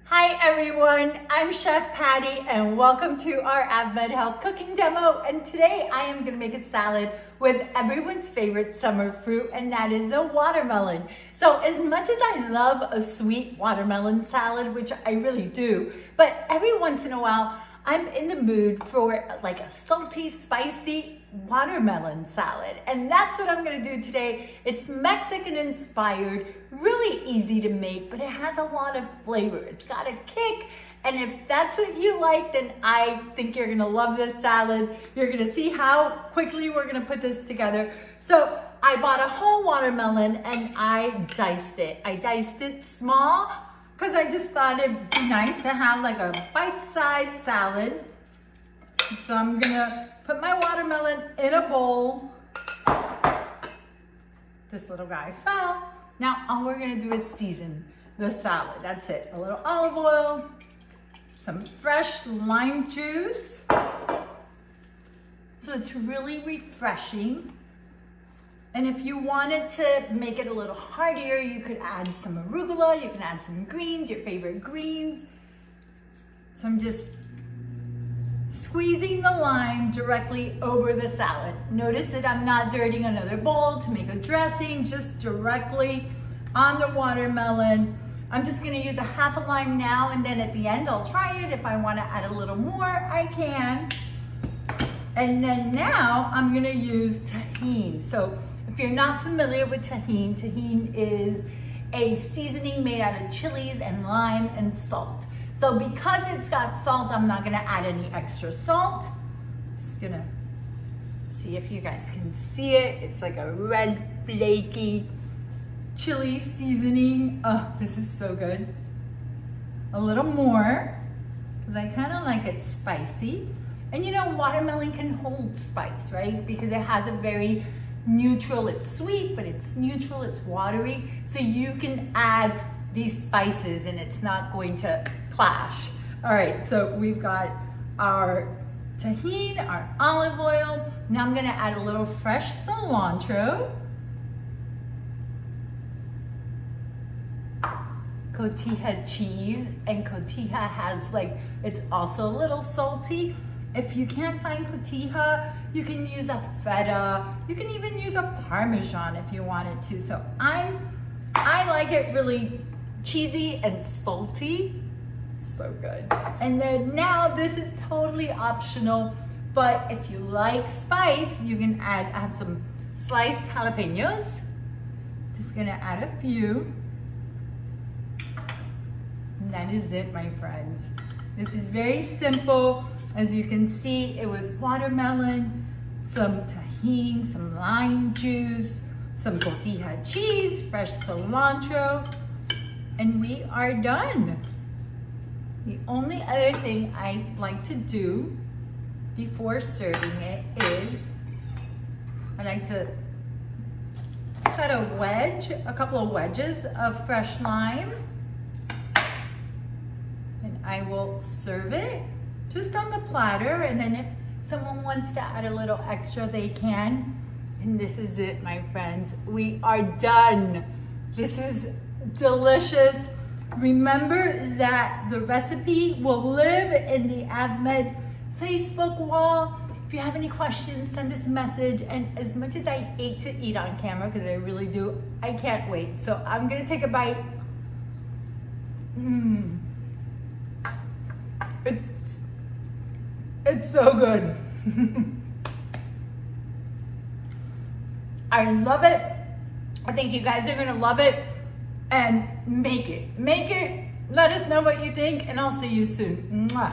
Hi everyone, I'm Chef Patty and welcome to our AvMed Health cooking demo. And today I am gonna make a salad with everyone's favorite summer fruit, and that is a watermelon. So as much as I love a sweet watermelon salad, which I really do, but every once in a while I'm in the mood for like a salty, spicy watermelon salad. And that's what I'm gonna do today. It's Mexican inspired, really easy to make, but it has a lot of flavor. It's got a kick. And if that's what you like, then I think you're gonna love this salad. You're gonna see how quickly we're gonna put this together. So I bought a whole watermelon and I diced it. I diced it small, because I just thought it'd be nice to have like a bite-sized salad. So I'm gonna put my watermelon in a bowl. This little guy fell. Now all we're gonna do is season the salad. That's it. A little olive oil, some fresh lime juice. So it's really refreshing. And if you wanted to make it a little heartier, you could add some arugula, you can add some greens, your favorite greens. So I'm just squeezing the lime directly over the salad. Notice that I'm not dirtying another bowl to make a dressing, just directly on the watermelon. I'm just gonna use a half a lime now, and then at the end I'll try it. If I wanna add a little more, I can. And then now I'm gonna use tahini. So if you're not familiar with tahini, tahini is a seasoning made out of chilies and lime and salt. So because it's got salt, I'm not gonna add any extra salt. Just gonna see if you guys can see it. It's like a red, flaky chili seasoning. Oh, this is so good. A little more, because I kind of like it spicy. And you know, watermelon can hold spice, right? Because it has a very neutral, it's sweet, but it's neutral, it's watery. So you can add these spices and it's not going to clash. All right, so we've got our tahini, our olive oil. Now I'm gonna add a little fresh cilantro. Cotija cheese, and cotija has like, it's also a little salty. If you can't find cotija, you can use a feta. You can even use a Parmesan if you wanted to. So I like it really cheesy and salty. So good. And then now this is totally optional, but if you like spice, you can add, I have some sliced jalapenos. Just gonna add a few. And that is it, my friends. This is very simple. As you can see, it was watermelon, some tahini, some lime juice, some cotija cheese, fresh cilantro, and we are done. The only other thing I like to do before serving it is I like to cut a couple of wedges of fresh lime, and I will serve it just on the platter, and then if someone wants to add a little extra, they can. And this is it, my friends. We are done. This is delicious. Remember that the recipe will live in the AvMed Facebook wall. If you have any questions, send us a message. And as much as I hate to eat on camera, because I really do, I can't wait. So I'm gonna take a bite. It's so good. I love it. I think you guys are gonna love it. And make it. Let us know what you think, and I'll see you soon. Mwah.